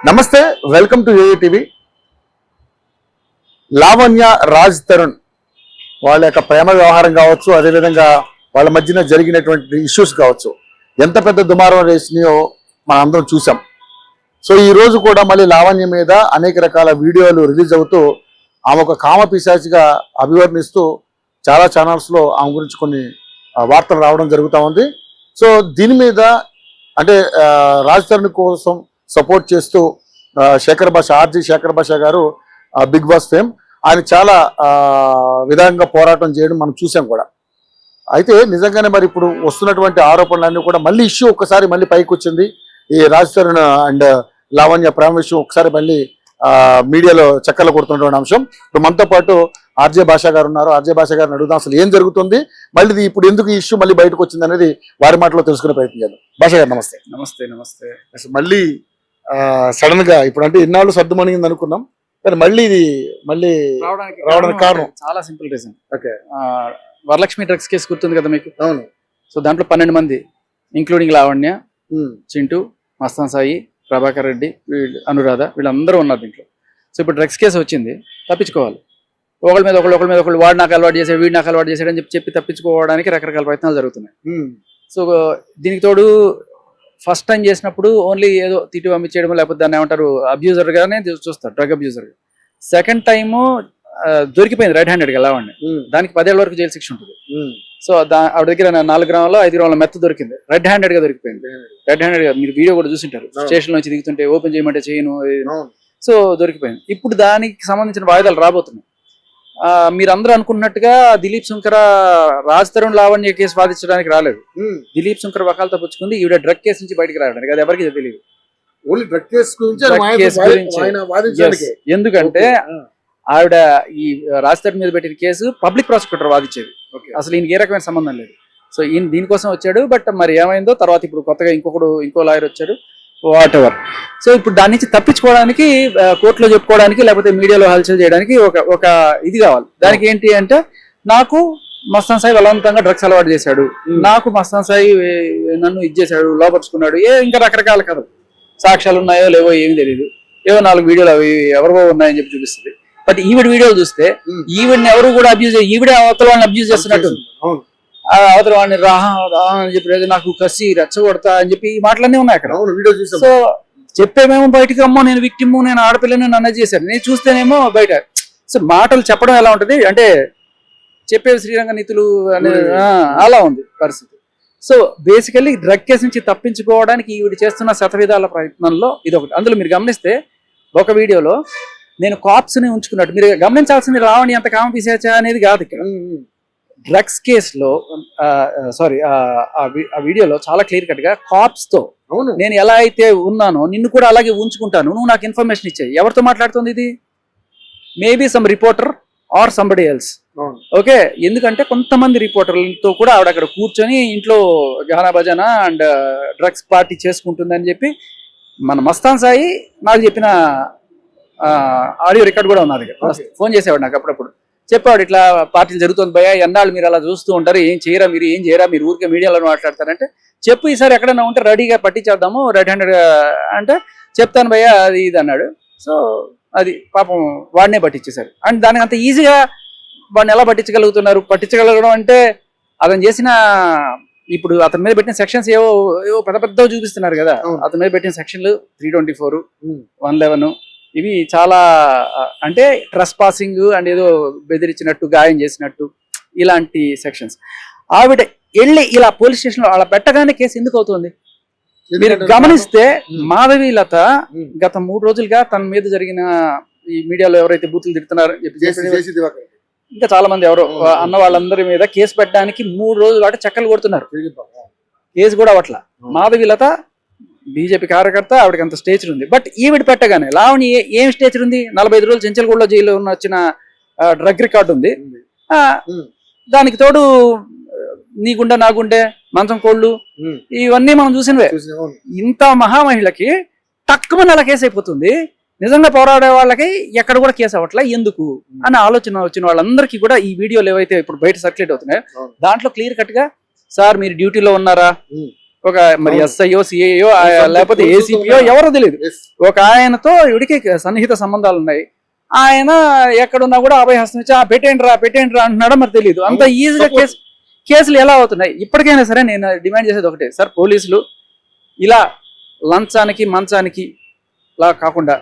నమస్తే, welcome to ఏఏ TV. Lavanya Raj Tarun వాళ్ళ యొక్క ప్రేమ వ్యవహారం కావచ్చు, అదేవిధంగా వాళ్ళ మధ్యన జరిగినటువంటి ఇష్యూస్ కావచ్చు, ఎంత పెద్ద దుమారం రేసినాయో మనం అందరం చూసాం. సో ఈ రోజు కూడా మళ్ళీ లావణ్య మీద అనేక రకాల వీడియోలు రిలీజ్ అవుతూ ఆమె ఒక కామ పిశాచిగా అభివర్ణిస్తూ చాలా ఛానల్స్లో ఆమె గురించి కొన్ని వార్తలు రావడం జరుగుతూ ఉంది. సో దీని మీద అంటే రాజ్ తరుణ్ కోసం సపోర్ట్ చేస్తూ శేఖర్ భాష, ఆర్జీ శేఖర్ భాష గారు బిగ్ బాస్ ఫేమ్, ఆయన చాలా విధంగా పోరాటం చేయడం మనం చూసాం కూడా. అయితే నిజంగానే మరి ఇప్పుడు వస్తున్నటువంటి ఆరోపణలన్నీ కూడా మళ్ళీ ఇష్యూ ఒక్కసారి మళ్ళీ పైకి వచ్చింది. ఈ రాజ్ తరుణ్ అండ్ లావణ్య ప్రేమ విషయం ఒకసారి మళ్ళీ మీడియాలో చక్కర్లు కొడుతున్నటువంటి అంశం. ఇప్పుడు మనతో పాటు ఆర్జే భాష గారు ఉన్నారు. ఆర్జే భాష గారిని అడుగుదాం అసలు ఏం జరుగుతుంది, మళ్ళీ ఇప్పుడు ఎందుకు ఈ ఇష్యూ మళ్ళీ బయటకు వచ్చింది అనేది వారి మాటలో తెలుసుకునే ప్రయత్నం చేద్దాం. భాష గారు నమస్తే. నమస్తే. నమస్తే. అసలు మళ్ళీ సడన్ గా ఇప్పుడు అంటే ఇన్నాళ్ళు సర్దుమణింది అనుకున్నాం, కానీ మళ్ళీ ఇది మళ్ళీ రావడానికి కారణం చాలా simple reason. Okay, Varalakshmi drugs case గుర్తుంది కదా మీకు? అవును. సో దాంట్లో 12 మంది ఇంక్లూడింగ్ లావణ్య, చింటూ, మస్తాన్ సాయి, ప్రభాకర్ రెడ్డి, అనురాధ, వీళ్ళందరూ ఉన్నారు దీంట్లో. సో ఇప్పుడు డ్రగ్స్ కేసు వచ్చింది, తప్పించుకోవాలి. ఒకళ్ళ మీద ఒకళ్ళు వాడు నాకు అలవాటు చేశాడు, వీడు నాకు అలవాటు చేశాడు అని చెప్పి తప్పించుకోవడానికి రకరకాల ప్రయత్నాలు జరుగుతున్నాయి. సో దీనికి తోడు ఫస్ట్ టైం చేసినప్పుడు ఓన్లీ ఏదో తిట్టి పంపించేయడం, లేకపోతే దాన్ని ఏమంటారు అబ్యూజర్ గానే చూస్తారు, డ్రగ్ అబ్యూజర్. సెకండ్ టైము దొరికిపోయింది రెడ్ హ్యాండెడ్ గా లావణ్య, దానికి 10 ఏళ్ల వరకు జైలు శిక్ష ఉంటుంది. సో ఆవిడ దగ్గర 4 గ్రాములు 5 గ్రాముల మెత్త దొరికింది, రెడ్ హ్యాండెడ్ గా దొరికిపోయింది. రెడ్ హ్యాండెడ్ గా మీరు వీడియో కూడా చూసింటారు, స్టేషన్ నుంచి దిగుతుంటే ఓపెన్ చేయమంటే చేయను. సో దొరికిపోయింది. ఇప్పుడు దానికి సంబంధించిన వాయిదాలు రాబోతున్నాయి. మీరు అందరూ అనుకున్నట్టుగా దిలీప్ శంకర రాజ్ తరుణ్ లావణ్య కేసు వాదించడానికి రాలేదు. దిలీప్ శంకర్ వకాలతో పుచ్చుకుంది ఈవిడ డ్రగ్ కేసు నుంచి బయటకు రావడానికి. అది ఎవరికి తెలియదు. ఎందుకంటే ఆవిడ ఈ రాజ్ తరుణ్ మీద పెట్టిన కేసు పబ్లిక్ ప్రాసిక్యూటర్ వాదించేది. అసలు ఈయనకి ఏ రకమైన సంబంధం లేదు. సో ఈయన దీనికోసం వచ్చాడు. బట్ మరి ఏమైందో తర్వాత ఇప్పుడు కొత్తగా ఇంకో లాయర్ వచ్చాడు, వాట్ ఎవర్. సో ఇప్పుడు దాని నుంచి తప్పించుకోవడానికి, కోర్టులో చెప్పుకోవడానికి, లేకపోతే మీడియాలో హల్చల్ చేయడానికి ఒక ఇది కావాలి. దానికి ఏంటి అంటే, నాకు మస్తాన్ సాయి బలవంతంగా డ్రగ్స్ అలవాటు చేశాడు, నాకు మస్తాన్ సాయి నన్ను ఇది చేశాడు, లోపరుచుకున్నాడు, ఇంకా రకరకాల కథలు. సాక్ష్యాలు ఉన్నాయో లేవో ఏమి తెలియదు. ఏవో 4 వీడియోలు అవి ఎవరివో ఉన్నాయని చెప్పి చూపిస్తుంది. బట్ ఈవిడ వీడియోలు చూస్తే ఈవిడ్ని ఎవరు కూడా అబ్యూజ్, ఈవిడే అవతల వాళ్ళని అబ్యూజ్ చేస్తున్నట్టు, అవతల వాడిని అని చెప్పి నాకు కసి రెచ్చగొడతా అని చెప్పి ఈ మాటలన్నీ ఉన్నాయి అక్కడ. సో చెప్పేమేమో బయటకు, అమ్మో నేను విక్టిమ్, నేను ఆడపిల్లని నన్ను చేశాను, నేను చూస్తేనేమో బయట. సో మాటలు చెప్పడం ఎలా ఉంటది అంటే, చెప్పేవి శ్రీరంగ నీతులు అనే అలా ఉంది పరిస్థితి. సో బేసికల్లీ డ్రగ్ కేసు నుంచి తప్పించుకోవడానికి ఈవిడ చేస్తున్న శతవిధాల ప్రయత్నంలో ఇది ఒకటి. అందులో మీరు గమనిస్తే ఒక వీడియోలో నేను కాప్స్ ని ఉంచుకున్నట్టు మీరు గమనించాల్సింది. లావణ్య ఎంత కామ పిశాచా అనేది కాదు ఇక్కడ. డ్రగ్స్ కేసులో సారీ ఆ వీడియోలో చాలా క్లియర్ కట్ గా కాప్స్ తో నేను ఎలా అయితే ఉన్నానో నిన్ను కూడా అలాగే ఉంచుకుంటాను, నువ్వు నాకు ఇన్ఫర్మేషన్ ఇచ్చాయి. ఎవరితో మాట్లాడుతుంది ఇది? Maybe some reporter or somebody else. Okay, ఎందుకంటే కొంతమంది రిపోర్టర్లతో కూడా ఆవిడ అక్కడ కూర్చొని ఇంట్లో గానా భజన అండ్ డ్రగ్స్ పార్టీ చేసుకుంటుందని చెప్పి మన మస్తాన్ సాయి నాకు చెప్పిన ఆడియో రికార్డ్ కూడా ఉన్నది. ఫోన్ చేసేవాడు నాకు అప్పుడప్పుడు, చెప్పాడు ఇట్లా పార్టీలు జరుగుతుంది భయ్యా, ఎన్నాళ్ళు మీరు అలా చూస్తూ ఉంటారు, ఏం చేయరా మీరు ఊరికే మీడియాలో మాట్లాడతారంటే, చెప్పు ఈసారి ఎక్కడైనా ఉంటే రెడీగా పట్టించేద్దాము రెడ్ హ్యాండెడ్ అంటే, చెప్తాను భయ్యా అది ఇది అన్నాడు. సో అది పాపం వాడినే పట్టించేశారు. అండ్ దానికి అంత ఈజీగా వాడిని ఎలా పట్టించగలగడం అంటే, అతను చేసిన ఇప్పుడు అతని మీద పెట్టిన సెక్షన్స్ ఏవో పెద్ద చూపిస్తున్నారు కదా. అతని మీద పెట్టిన సెక్షన్లు 324, 111 ఇవి చాలా అంటే ట్రెస్ పాసింగ్ అండ్ ఏదో బెదిరించినట్టు, గాయం చేసినట్టు, ఇలాంటి సెక్షన్స్. ఆవిడ వెళ్ళి ఇలా పోలీస్ స్టేషన్ లో అలా పెట్టగానే కేసు ఎందుకు అవుతుంది? మీరు గమనిస్తే మాధవీలత గత 3 రోజులుగా తన మీద జరిగిన ఈ మీడియాలో ఎవరైతే బూతులు తిడుతున్నారు ఇంకా చాలా మంది ఎవరో అన్న వాళ్ళందరి మీద కేసు పెట్టడానికి 3 రోజులు అంటే చక్కలు కొడుతున్నారు. కేసు కూడా అవట్ల. మాధవీలత బీజేపీ కార్యకర్త, ఆవిడకి అంత స్టేచర్ ఉంది. బట్ ఈవిడ పెట్టగానే లావణ్య ఏం స్టేచర్ ఉంది? 45 రోజులు చెంచల్గూడలో జైల్లో వచ్చిన డ్రగ్ రికార్డు ఉంది. దానికి తోడు నీగుండే నాగుండే మంచం కోళ్ళు ఇవన్నీ మనం చూసినవే. ఇంత మహామహిళకి తక్కువ అలా కేసు అయిపోతుంది. నిజంగా పోరాడే వాళ్ళకి ఎక్కడ కూడా కేసు అవ్వట్లే, ఎందుకు అని ఆలోచన వచ్చిన వాళ్ళందరికీ కూడా ఈ వీడియోలు ఏవైతే ఇప్పుడు బయట సర్క్యులేట్ అవుతున్నాయో దాంట్లో క్లియర్ కట్ గా, సార్ మీరు డ్యూటీలో ఉన్నారా, ఒక మరి ఎస్ఐయో సిఐయో లేకపోతే ఏసీపీయో ఎవరో తెలియదు. ఒక ఆయనతో ఇవిడికి సన్నిహిత సంబంధాలు ఉన్నాయి. ఆయన ఎక్కడున్నా కూడా అభయహస్తం ఇచ్చి పెట్టేండ్రా అంటున్నాడో మరి తెలియదు. అంత ఈజీగా కేసులు ఎలా అవుతున్నాయి? ఇప్పటికైనా సరే నేను డిమాండ్ చేసేది ఒకటే సార్, పోలీసులు ఇలా లంచానికి మంచానికి లా కాకుండా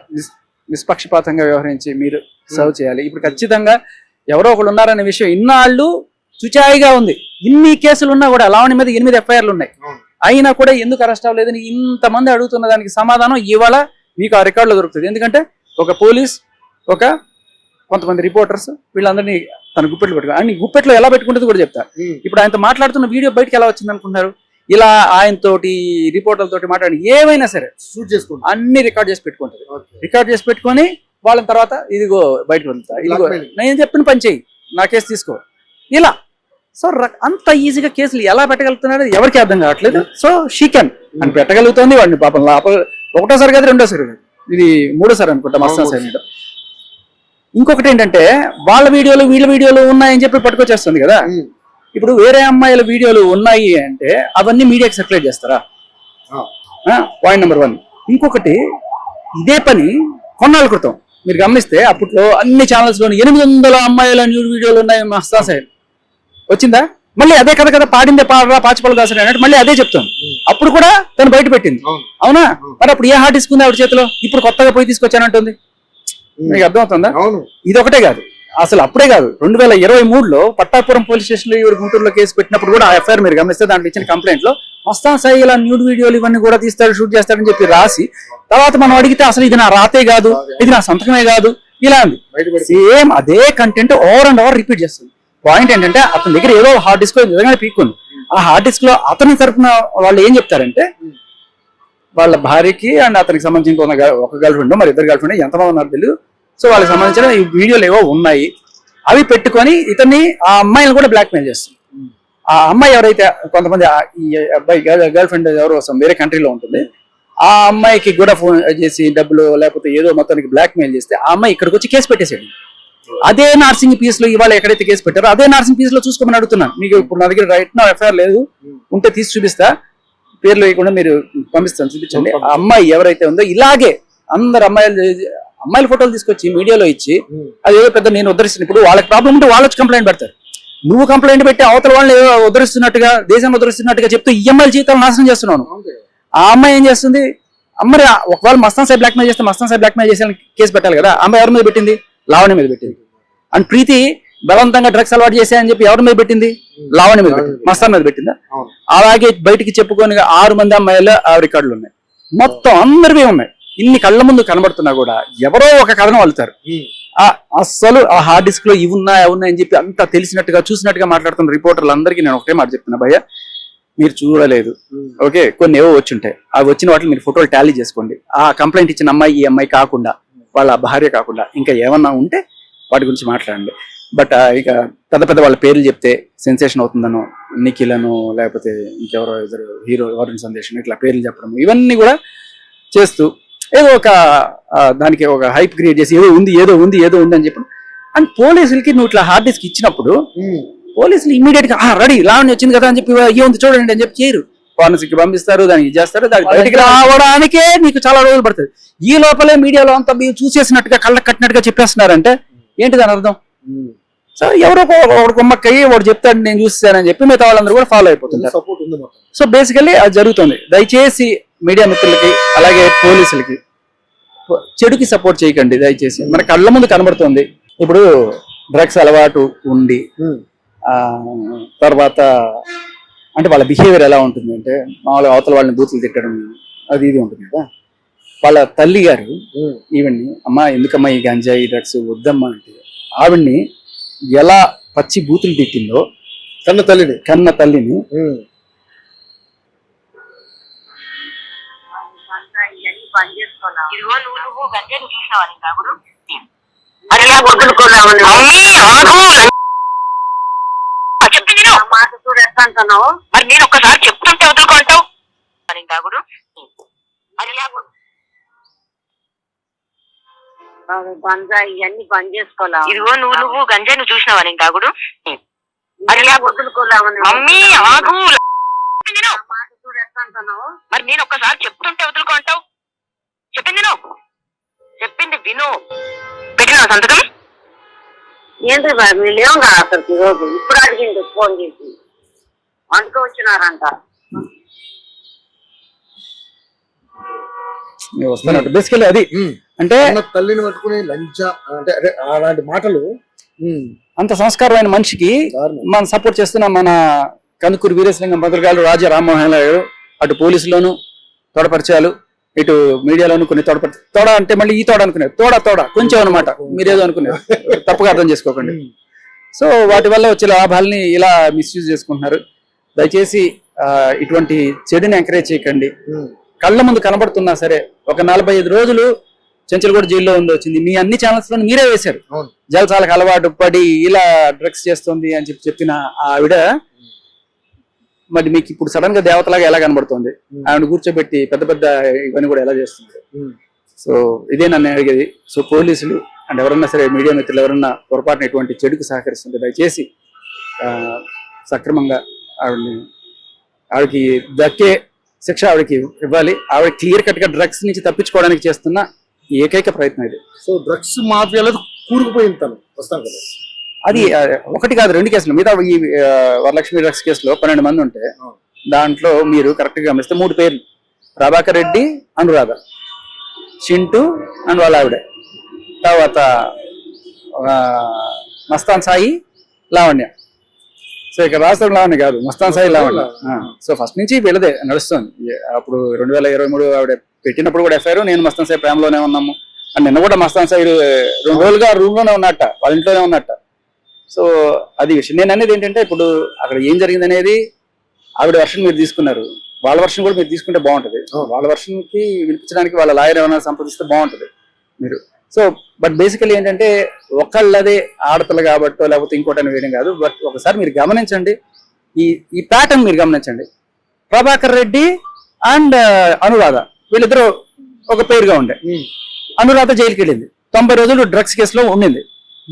నిష్పక్షపాతంగా వ్యవహరించి మీరు సర్వ్ చేయాలి. ఇప్పుడు ఖచ్చితంగా ఎవరో ఒకళ్ళు ఉన్నారనే విషయం ఇన్నాళ్ళు చుచాయిగా ఉంది. ఇన్ని కేసులు ఉన్నా కూడా లావణ్య మీద 8 ఎఫ్ఐఆర్లు ఉన్నాయి. అయినా కూడా ఎందుకు అరెస్ట్ అవ్వలేదని ఇంతమంది అడుగుతున్న దానికి సమాధానం ఇవాళ మీకు ఆ రికార్డులో దొరుకుతుంది. ఎందుకంటే ఒక పోలీస్, ఒక కొంతమంది రిపోర్టర్స్ వీళ్ళందరినీ తన గుప్పెట్లు పెట్టుకున్నారు. అని గుప్పెట్లో ఎలా పెట్టుకుంటుంది కూడా చెప్తా. ఇప్పుడు ఆయనతో మాట్లాడుతున్న వీడియో బయటకు ఎలా వచ్చింది అనుకుంటున్నారు? ఇలా ఆయనతోటి రిపోర్టర్లతోటి మాట్లాడి ఏమైనా సరే షూట్ చేసుకుంటారు, అన్ని రికార్డ్ చేసి పెట్టుకుంటారు. రికార్డ్ చేసి పెట్టుకొని వాళ్ళ తర్వాత ఇదిగో బయటకు వెళ్తా, ఇదిగో నేను చెప్పిన పని చెయ్యి, నా కేసు తీసుకో, ఇలా. సో అంత ఈజీగా కేసులు ఎలా పెట్టగలుగుతున్నాడు ఎవరికి అర్థం కావట్లేదు. సో షీ కెన్ అని పెట్టగలుగుతుంది. వాడిని పాపం ఒకటోసారి కాదు, రెండోసారి కాదు, ఇది 3సారి అనుకుంటా మస్తాన్ సైడ్. ఇంకొకటి ఏంటంటే వాళ్ళ వీడియోలు వీళ్ళ వీడియోలు ఉన్నాయని చెప్పి పట్టుకొచ్చేస్తుంది కదా. ఇప్పుడు వేరే అమ్మాయిల వీడియోలు ఉన్నాయి అంటే అవన్నీ మీడియాకి సర్క్యులేట్ చేస్తారా? Point number 1. ఇంకొకటి, ఇదే పని కొన్నాళ్ళ క్రితం మీరు గమనిస్తే అప్పట్లో అన్ని ఛానల్స్ లోని 800 అమ్మాయిల న్యూడ్ వీడియోలు ఉన్నాయి మస్తా సైడ్ వచ్చిందా? మళ్ళీ అదే కదా పాడిందే పాడరా పాచిపళ్ళు కాసరా అన్నట్టు మళ్ళీ అదే చెప్తాను. అప్పుడు కూడా తను బయట పెట్టింది, అవునా? మరి అప్పుడు ఏ హార్డ్ డిస్క్ ఉంది ఆవిడ చేతిలో? ఇప్పుడు కొత్తగా పోయి తీసుకొచ్చానంటుంది. మీకు అర్థమవుతుందా? ఇది ఒకటే కాదు, అసలు అప్పుడే కాదు, 2023లో పట్టాపురం పోలీస్ స్టేషన్ లో ఇవి గుంటూరులో కేసు పెట్టినప్పుడు కూడా ఆ ఎఫ్ఐఆర్ మీరు గమనిస్తే దాంట్లో ఇచ్చిన కంప్లైంట్ లో మస్తాన్ సాయి ఇలా న్యూడ్ వీడియోలు ఇవన్నీ కూడా తీస్తాడు, షూట్ చేస్తాడని చెప్పి రాసి తర్వాత మనం అడిగితే అసలు ఇది నా రాతే కాదు, ఇది నా సంతకమే కాదు, ఇలా ఉంది. సేమ్ అదే content over and over repeat చేస్తుంది. పాయింట్ ఏంటంటే అతని దగ్గర ఏదో హార్డ్ డిస్క్ నిజంగానే పీక్కుంది. ఆ హార్డ్ డిస్క్ లో అతని తరపున వాళ్ళు ఏం చెప్తారంటే వాళ్ళ భార్యకి అండ్ అతనికి సంబంధించిన ఒక గర్ల్ ఫ్రెండ్ మరి 2 గర్ల్ ఫ్రెండ్ ఎంతమంది ఉన్నారు తెలియదు. సో వాళ్ళకి సంబంధించిన ఈ వీడియోలు ఏవో ఉన్నాయి, అవి పెట్టుకొని ఇతన్ని ఆ అమ్మాయిని కూడా బ్లాక్ మెయిల్ చేస్తుంది. ఆ అమ్మాయి ఎవరైతే కొంతమంది ఈ అబ్బాయి గర్ల్ ఫ్రెండ్ ఎవరో వేరే కంట్రీలో ఉంటుంది, ఆ అమ్మాయికి కూడా ఫోన్ చేసి డబ్బులు లేకపోతే ఏదో మొత్తానికి బ్లాక్ మెయిల్ చేస్తే ఆ అమ్మాయి ఇక్కడికి వచ్చి కేసు పెట్టేసాడు. అదే నార్సింగ్ పీస్ లో ఇవాళ ఎక్కడైతే కేసు పెట్టారో అదే నార్సింగ్ పీస్ లో చూసుకోమని అడుగుతున్నాను. మీకు ఇప్పుడు నా దగ్గర రైట్ నా ఎఫ్ఐఆర్ లేదు, ఉంటే తీసి చూపిస్తా, పేర్లు వేయకుండా మీరు పంపిస్తాను, చూపించండి. ఆ అమ్మాయి ఎవరైతే ఉందో ఇలాగే అందరు అమ్మాయిల ఫోటోలు తీసుకొచ్చి మీడియాలో ఇచ్చి అదేదో పెద్ద నేను ఉద్ధరిస్తాను. ఇప్పుడు వాళ్ళకి ప్రాబ్లం ఉంటే వాళ్ళు వచ్చి కంప్లైంట్ పెడతారు. నువ్వు కంప్లైంట్ పెట్టి అవతల వాళ్ళని ఏదో ఉద్ధరిస్తున్నట్టుగా దేశాన్ని ఉద్ధరిస్తున్నట్టుగా చెప్తూ ఈఎంఐల జీవితాలు నాశనం చేస్తున్నాను. ఆ అమ్మాయి ఏం చేస్తుంది? అమ్మాయి ఒకవేళ మస్తాన్ సాయి బ్లాక్ మెయిల్ చేస్తే మస్తాన్ సాయి బ్లాక్ మెయిల్ చేసి కేసు పెట్టాలి కదా. అమ్మాయి ఎవరి మీద పెట్టింది? లావణ్య మీద పెట్టింది. అండ్ ప్రీతి బలవంతంగా డ్రగ్స్ అలవాటు చేశాయని చెప్పి ఎవరి మీద పెట్టింది? లావణ్య మీద పెట్టింది. మస్తాన్ మీద పెట్టిందా? అలాగే బయటికి చెప్పుకొని 6 మంది అమ్మాయిలు ఆ రికార్డులు ఉన్నాయి, మొత్తం అందరివి ఉన్నాయి. ఇన్ని కళ్ళ ముందు కనబడుతున్నా కూడా ఎవరో ఒక కథనం అల్లుతారు. అస్సలు ఆ హార్డ్ డిస్క్ లో ఇవి ఉన్నాయని చెప్పి అంతా తెలిసినట్టుగా చూసినట్టుగా మాట్లాడుతున్న రిపోర్టర్లు అందరికీ నేను ఒకటే మాట చెప్తున్నా, భయ్య మీరు చూడలేదు, ఓకే, కొన్ని ఏవో వచ్చి ఉంటాయి, అవి వచ్చిన వాటిని మీరు ఫోటోలు టాలీ చేసుకోండి. ఆ కంప్లైంట్ ఇచ్చిన అమ్మాయి ఈ అమ్మాయి కాకుండా వాళ్ళ భార్య కాకుండా ఇంకా ఏమన్నా ఉంటే వాటి గురించి మాట్లాడండి. బట్ ఇక పెద్ద వాళ్ళ పేర్లు చెప్తే సెన్సేషన్ అవుతుందనో, నిఖిలను లేకపోతే ఇంకెవరో ఇద్దరు హీరో వరుణ్ సందేశం ఇట్లా పేర్లు చెప్పడం ఇవన్నీ కూడా చేస్తూ ఏదో ఒక దానికి ఒక హైప్ క్రియేట్ చేసి ఏదో ఉంది అని చెప్పి. అండ్ పోలీసులకి నువ్వు ఇట్లా హార్డ్ డిస్క్ ఇచ్చినప్పుడు పోలీసులు ఇమీడియట్ గా రెడీ లావణ్య వచ్చింది కదా అని చెప్పి ఏముంది చూడండి అని చెప్పి చేయరు. ఫారెన్సిక్ పంపిస్తారు, దానికి చేస్తారు, దానికి బయటికి రావడానికే నీకు చాలా రోజులు పడుతుంది. ఈ లోపలే మీడియాలో అంతా మీరు చూసేసినట్టుగా కళ్ళకు కట్టినట్టుగా చెప్పేస్తున్నారంటే ఏంటి దాని అర్థం? సో ఎవరో ఒక కొమ్మక్కయ్యి వాడు చెప్తాడు నేను చూస్తానని చెప్పి మిగతా వాళ్ళందరూ కూడా ఫాలో అయిపోతుంటారు. సో బేసికల్లీ అది జరుగుతుంది. దయచేసి మీడియా మిత్రులకి అలాగే పోలీసులకి చెడుకి సపోర్ట్ చేయకండి దయచేసి. మన కళ్ళ ముందు కనబడుతుంది. ఇప్పుడు డ్రగ్స్ అలవాటు ఉండి తర్వాత అంటే వాళ్ళ బిహేవియర్ ఎలా ఉంటుంది అంటే మామూలుగా అవతల వాళ్ళని బూతులు తిట్టడం అది ఇది ఉంటుంది కదా. వాళ్ళ తల్లి గారు ఈవెన్ని అమ్మా ఎందుకమ్మా ఈ గంజాయి డ్రగ్స్ వద్దమ్మా అంటే ఆవిడ్ని ఎలా పచ్చి బూతులు తిట్టిందో కన్న తల్లిని మాట చూడేస్తాంటున్నావు. మరి నేను ఒక్కసారి చెప్తుంటే వదులుకుంటావు తాగుడు. గంజాయి ఇవన్నీ బంద్ చేసుకోలే. ఇదిగో నువ్వు గంజాయి నువ్వు చూసినావా నేను తాగుడు? వదులుకోలేమని మమ్మీ ఆగు. మాట మరి నేను ఒక్కసారి చెప్తుంటే వదులుకుంటావు. చెప్పింది విను. పెట్టినా సంతకం? ఏంటి మీరు లేవు కదా అసలు రోజు. ఇప్పుడు అడిగింది ఫోన్ చేసి వంటకు వచ్చినారంట. వస్తున్నట్టు బేసికలీ అది అంటే తల్లిని పట్టుకుని లంచ అంటే అదే అలాంటి మాటలు. అంత సంస్కారమైన మనిషికి మనం సపోర్ట్ చేస్తున్న మన కందుకూరు వీరేశలింగం పత్రికలు రాజా రామ్మోహన్ గారు అటు పోలీసులోను తోడపరిచయాలు, ఇటు మీడియాలోను కొన్ని తోడ అంటే మళ్ళీ ఈ తోడ అనుకునేది తోడ కొంచెం అనమాట, మీరేదో అనుకునేది తప్పుగా అర్థం చేసుకోకండి. సో వాటి వల్ల వచ్చే లాభాలని ఇలా మిస్యూజ్ చేసుకుంటున్నారు. దయచేసి ఇటువంటి చెడుని ఎంకరేజ్ చేయకండి. కళ్ళ ముందు కనబడుతున్నా సరే ఒక 45 రోజులు చెంచల్గూడ జైల్లో వచ్చింది. మీ అన్ని ఛానల్స్ లో మీరే వేశారు. జలసాలకు అలవాటు పడి ఇలా డ్రగ్స్ చేస్తుంది అని చెప్పిన ఆవిడ మరి మీకు ఇప్పుడు సడన్ గా దేవతలాగా ఎలా కనబడుతుంది? ఆవిడ కూర్చోబెట్టి పెద్ద పెద్ద ఇవన్నీ కూడా ఎలా చేస్తుంది? సో ఇదే నన్ను అడిగేది. సో పోలీసులు అండ్ ఎవరన్నా సరే మీడియా మిత్రులు ఎవరన్నా పొరపాటున ఇటువంటి చెడుకు సహకరిస్తుంటే దయచేసి సక్రమంగా ఆవిడకి దక్కే శిక్ష ఆవిడకి ఇవ్వాలి. ఆవిడ క్లియర్ కట్ గా డ్రగ్స్ నుంచి తప్పించుకోవడానికి చేస్తున్న ఏకైక ప్రయత్నం ఇది. సో డ్రగ్స్ మాఫియాలో కూరుకుపోయింది తను. వస్తాను కదా, అది ఒకటి కాదు 2 కేసులు. మిగతా ఈ వరలక్ష్మి డ్రగ్స్ కేసులో 12 మంది ఉంటే దాంట్లో మీరు కరెక్ట్ గా గమనిస్తే 3 పేర్లు: ప్రభాకర్ రెడ్డి, అనురాధ, చింటూ అండ్ వాళ్ళ ఆవిడ, తర్వాత మస్తాన్ సాయి, లావణ్య. సో ఇక్కడ రాష్ట్రం లావణ్య కాదు, మస్తాన్ సాయి లావణ్య. సో ఫస్ట్ నుంచి వీళ్ళదే నడుస్తుంది. అప్పుడు 2023 ఆవిడ పెట్టినప్పుడు కూడా ఎఫ్ఐఆర్ నేను మస్తాన్ సాయి ప్రేమలోనే ఉన్నాము అండ్ నిన్న కూడా మస్తాన్ సాయి 2 రోజులుగా రూమ్ లోనే ఉన్నట్ట, వాళ్ళ ఇంట్లోనే ఉన్నట్ట. సో అది విషయం. నేను అనేది ఏంటంటే ఇప్పుడు అక్కడ ఏం జరిగింది అనేది ఆవిడ వర్షన్ మీరు తీసుకున్నారు, వాళ్ళ వర్షన్ కూడా మీరు తీసుకుంటే బాగుంటది. వాళ్ళ వర్షన్ కి వినిపించడానికి వాళ్ళ లాయర్ ఏమైనా సంప్రదిస్తే బాగుంటది మీరు. సో బట్ బేసికలీ ఏంటంటే ఒకళ్ళదే ఆడపిల్ల కాబట్టో లేకపోతే ఇంకోటని వేయడం కాదు. బట్ ఒకసారి మీరు గమనించండి, ఈ ప్యాటర్న్ మీరు గమనించండి. ప్రభాకర్ రెడ్డి అండ్ అనురాధ వీళ్ళిద్దరూ ఒక పేరుగా ఉండే. అనురాధ జైలుకి వెళ్ళింది, 90 రోజులు డ్రగ్స్ కేసులో ఉండింది,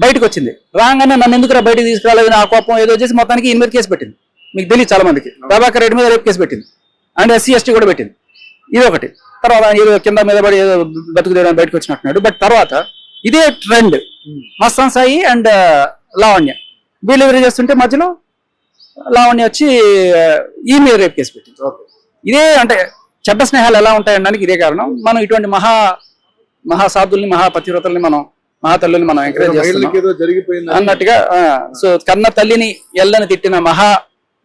బయటకు వచ్చింది. రాగానే నన్ను ఎందుకు బయటకు తీసుకురాలేదు ఆ కోపం ఏదో చేసి మొత్తానికి 8 కేసు పెట్టింది. మీకు తెలియదు చాలా మందికి. ప్రభాకర్ రెడ్డి మీద రేపు కేసు పెట్టింది అండ్ SC ST కూడా పెట్టింది. ఇది ఒకటి. తర్వాత ఏదో కింద మీద పడి ఏదో బతుకుదేయడానికి బయటకు వచ్చినట్టున్నాడు. బట్ తర్వాత ఇదే ట్రెండ్ మస్తాన్ సాయి అండ్ లావణ్య వీళ్ళు ఎవరు చేస్తుంటే మధ్యలో లావణ్య వచ్చి ఈ మీద రేపు కేసు పెట్టింది. ఇదే అంటే చెడ్డ స్నేహాలు ఎలా ఉంటాయనడానికి ఇదే కారణం. మనం ఇటువంటి మహాసాధుల్ని, మహాపతివ్రతల్ని, మహాతల్లుల్ని మనం ఎంకరేజ్ చేస్తున్నాం అన్నట్టుగా. సో కన్న తల్లిని ఎల్లని తిట్టిన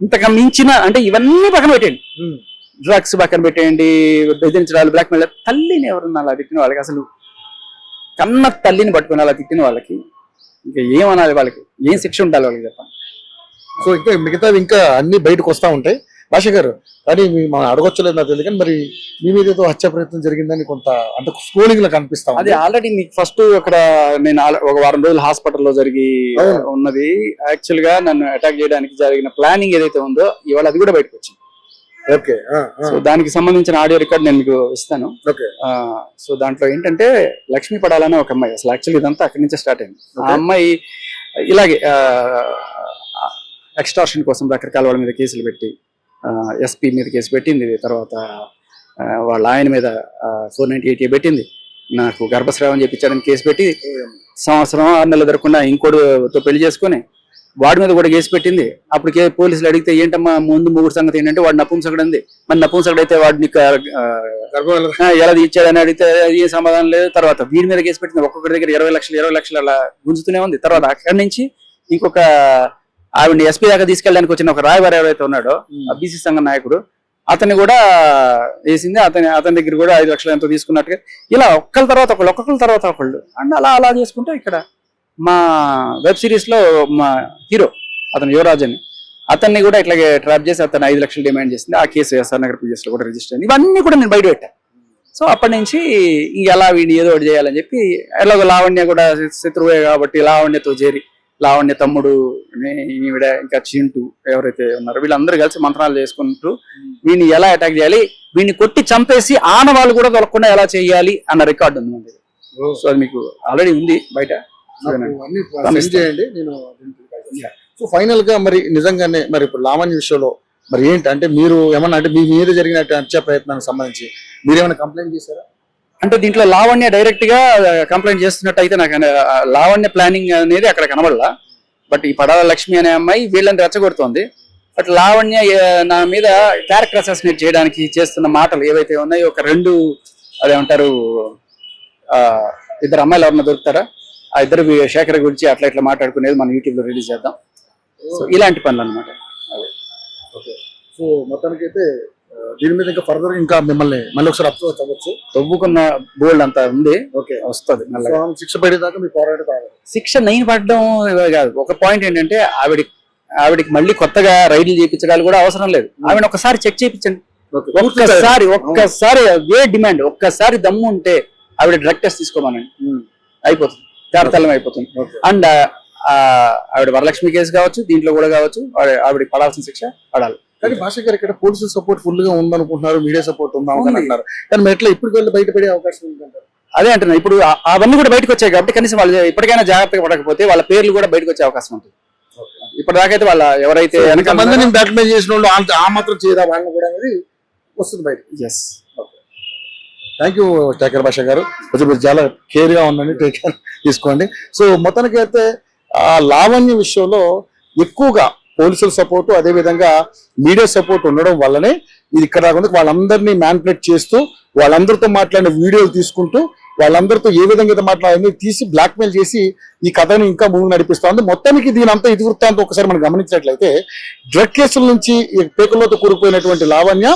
ఇంతగా మించిన అంటే ఇవన్నీ పక్కన పెట్టండి, డ్రగ్స్ పక్కన పెట్టేయండి, బెదిరించడాలు, బ్లాక్మెయిల్. తల్లిని ఎవరన్నా అలా తిట్టిన వాళ్ళకి, అసలు కన్న తల్లిని పట్టుకుని అలా తిట్టిన వాళ్ళకి ఇంకా ఏమనాలి? వాళ్ళకి ఏం శిక్ష ఉండాలి వాళ్ళకి చెప్పండి. సో ఇంకా మిగతావి ఇంకా అన్ని బయటకు వస్తా ఉంటాయి భాష గారు. కానీ మనం అడగొచ్చలేదు నాకు తెలియదు, కానీ మరి మీ మీద ఏదో హత్య ప్రయత్నం జరిగిందని కొంత అంటే స్కూలింగ్ లో కనిపిస్తాం. అది ఆల్రెడీ మీకు ఫస్ట్ అక్కడ నేను ఒక వారం రోజులు హాస్పిటల్లో జరిగి ఉన్నది. యాక్చువల్ గా నన్ను అటాక్ చేయడానికి జరిగిన ప్లానింగ్ ఏదైతే ఉందో ఇవాళ అది కూడా బయటకు వచ్చింది. ఓకే. సో దానికి సంబంధించిన ఆడియో రికార్డ్ నేను మీకు ఇస్తాను. సో దాంట్లో ఏంటంటే లక్ష్మీ పడాలని ఒక అమ్మాయి, అసలు యాక్చువల్లీ ఇదంతా అక్కడి నుంచే స్టార్ట్ అయింది. ఆ అమ్మాయి ఇలాగే ఎక్స్టార్షన్ కోసం రకరకాల వాళ్ళ మీద కేసులు పెట్టి SP మీద కేసు పెట్టింది, తర్వాత వాళ్ళ ఆయన మీద 498A పెట్టింది, నాకు గర్భస్రావం చెప్పించాడని కేసు పెట్టి సంవత్సరం 6 నెలలు జరగకుండా ఇంకోటితో పెళ్లి చేసుకుని వాడి మీద కూడా కేసు పెట్టింది. అప్పటికే పోలీసులు అడిగితే ఏంటమ్మా ముందు ముగ్గురు సంగతి ఏంటంటే వాడు నపుంసకుడు అంది. మరి నపుంసకుడు అయితే వాడిని ఎలా ఇచ్చాడని అడిగితే ఏ సమాధానం లేదు. తర్వాత వీడి మీద కేసు పెట్టింది, ఒక్కొక్కరి దగ్గర 20 లక్షలు అలా గుంజుతూనే ఉంది. తర్వాత అక్కడి నుంచి ఇంకొక ఆవిడ SP దాకా తీసుకెళ్ళడానికి వచ్చిన ఒక రాయవారు ఎవరైతే ఉన్నాడో ఆ BC సంఘం నాయకుడు, అతన్ని కూడా వేసింది. అతని దగ్గర కూడా 5 లక్షలు ఎంతో తీసుకున్నట్టుగా ఇలా ఒక్కళ్ళ తర్వాత ఒకళ్ళు అండ్ అలా చేసుకుంటే ఇక్కడ మా వెబ్ సిరీస్ లో మా హీరో అతను యువరాజ్ అని అతన్ని కూడా ఇట్లాగే ట్రాప్ చేసి అతను 5 లక్షలు డిమాండ్ చేసింది. ఆ కేసు SR నగర్ PS లో కూడా రిజిస్టర్ అయింది. ఇవన్నీ కూడా నేను బయట పెట్టాను. సో అప్పటి నుంచి ఎలా వీడిని ఏదో ఒకటి చేయాలని చెప్పి ఎలాగో లావణ్య కూడా శత్రువే కాబట్టి లావణ్యతో చేరి లావణ్య తమ్ముడు ఈవిడ ఇంకా చింటూ ఎవరైతే ఉన్నారో వీళ్ళందరూ కలిసి మంత్రాలు చేసుకుంటూ వీడిని ఎలా అటాక్ చేయాలి, వీడిని కొట్టి చంపేసి ఆనవాళ్ళు కూడా దొరకకుండా ఎలా చేయాలి అన్న రికార్డు ఉంది మన దగ్గర. సో అది మీకు ఆల్రెడీ ఉంది బయట. సో ఫైనల్ గా మరి నిజంగానే మరి ఇప్పుడు లావణ్య విషయంలో మరి ఏంటి అంటే మీరు ఏమన్నా అంటే మీ మీద జరిగిన హత్య ప్రయత్నానికి సంబంధించి మీరేమైనా కంప్లైంట్ చేశారా? అంటే దీంట్లో లావణ్య డైరెక్ట్ గా కంప్లైంట్ చేస్తున్నట్టు అయితే నాకు లావణ్య ప్లానింగ్ అనేది అక్కడ కనబడలా. బట్ ఈ పడాల లక్ష్మి అనే అమ్మాయి వీళ్ళని రెచ్చగొడుతోంది. బట్ లావణ్య నా మీద క్యారెక్టర్ అసాసినేట్ చేయడానికి చేస్తున్న మాటలు ఏవైతే ఉన్నాయో, ఒక రెండు అదేమంటారు ఇద్దరు అమ్మాయిలు ఎవరన్నా దొరుకుతారా, ఆ ఇద్దరు శేఖర్ గురించి అట్లా ఇట్లా మాట్లాడుకునేది మనం యూట్యూబ్ లో రిలీజ్ చేద్దాం. సో ఇలాంటి పనులు అనమాట. సో మొత్తానికి అయితే దీని మీద ఇంకా ఫర్దర్ ఇంకా మిమ్మల్ని మళ్ళీ ఒకసారి అప్రోచ్ అవ్వచ్చు. తవ్వుకున్న బోల్డ్ అంతా ఉంది, ఓకే వస్తుంది. శిక్ష పడేదాకా మీ పోరాటం కావాలి. శిక్ష నేను పడడం కాదు. ఒక పాయింట్ ఏంటంటే ఆవిడికి మళ్ళీ కొత్తగా రైడ్లు చేయించడాలు కూడా అవసరం లేదు. ఆవిడ ఒకసారి చెక్ చేయించండి, ఒక్కసారి ఏ డిమాండ్, ఒక్కసారి దమ్ము ఉంటే ఆవిడ డ్రగ్ టెస్ట్ తీసుకోమనండి, అయిపోతుంది, జాగ్రత్తలం అయిపోతుంది. అండ్ ఆవిడ వరలక్ష్మి కేసు కావచ్చు, దీంట్లో కూడా కావచ్చు, ఆవిడకి పడాల్సిన శిక్ష పడాలి. కానీ భాష గారు ఇక్కడ పోలీసుల సపోర్ట్ ఫుల్ గా ఉందనుకుంటున్నారు, మీడియా సపోర్ట్ ఉందంటున్నారు. కానీ మరి ఎట్లా ఇప్పుడు వెళ్ళి బయటపడే అవకాశం ఉందంటారు? అదే అంటున్నా, ఇప్పుడు అవన్నీ కూడా బయటకు వచ్చాయి కాబట్టి కనీసం వాళ్ళు ఇప్పటికైనా జాగ్రత్తగా పడకపోతే వాళ్ళ పేర్లు కూడా బయటకు వచ్చే అవకాశం ఉంటుంది. ఇప్పటిదాకైతే వాళ్ళ ఎవరైతే మందిని బ్లాక్మెయిల్ చేసిన వాళ్ళు ఆ మాత్రం చేయదా వాళ్ళని కూడా అనేది వస్తుంది బయట. ఎస్, థ్యాంక్ యూ శేఖర్ భాష గారు, కొంచెం మీరు చాలా కేర్ గా ఉండండి, టేక్ కేర్ తీసుకోండి. సో మొత్తానికి అయితే ఆ లావణ్య విషయంలో ఎక్కువగా పోలీసుల సపోర్టు, అదే విధంగా మీడియా సపోర్ట్ ఉండడం వల్లనే ఇది ఇక్కడ రాకుండా వాళ్ళందరినీ మ్యానిపులేట్ చేస్తూ, వాళ్ళందరితో మాట్లాడిన వీడియోలు తీసుకుంటూ, వాళ్ళందరితో ఏ విధంగా మాట్లాడాలని తీసి బ్లాక్మెయిల్ చేసి ఈ కథని ఇంకా ముందు నడిపిస్తుంది. మొత్తానికి దీని అంతా ఇతివృత్తాంతం ఒకసారి మనం గమనించినట్లయితే డ్రగ్ కేసుల నుంచి పేకల్లోతో కూరుకుపోయినటువంటి లావణ్య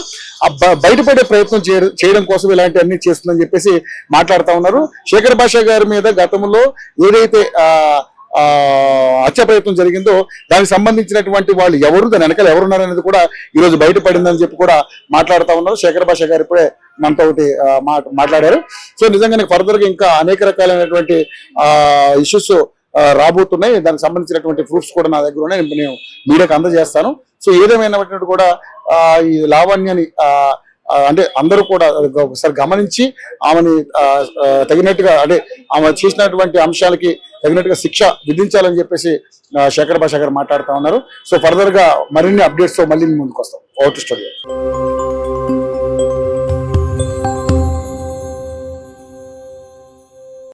బయటపడే ప్రయత్నం చేయడం కోసం ఇలాంటివన్నీ చేస్తుందని చెప్పేసి మాట్లాడుతూ ఉన్నారు. శేఖర్ భాష గారి మీద గతంలో ఏదైతే హత్య ప్రయత్నం జరిగిందో దానికి సంబంధించినటువంటి వాళ్ళు ఎవరు, దాని వెనకాల ఎవరున్నారు అనేది కూడా ఈ రోజు బయటపడిందని చెప్పి కూడా మాట్లాడుతూ ఉన్నారు. శేఖర్ భాష గారు ఇప్పుడే మనతో ఒకటి మాట్లాడారు. సో నిజంగానే ఫర్దర్ గా ఇంకా అనేక రకాలైనటువంటి ఇష్యూస్ రాబోతున్నాయి. దానికి సంబంధించినటువంటి ప్రూఫ్స్ కూడా నా దగ్గర ఉన్నాయి, నేను మీడియాకి అందజేస్తాను. సో ఏదేమైనటువంటి కూడా ఈ లావణ్యని అంటే అందరూ కూడా ఒకసారి గమనించి ఆమెని తగినట్టుగా, అంటే ఆమె చేసినటువంటి అంశాలకి తగినట్టుగా శిక్ష విధించాలని చెప్పేసి శేఖర్ భాష గారు మాట్లాడుతూ ఉన్నారు. సో ఫర్దర్ గా మరిన్ని అప్డేట్స్ తో మళ్ళీ ముందుకు వస్తాం. Out studio.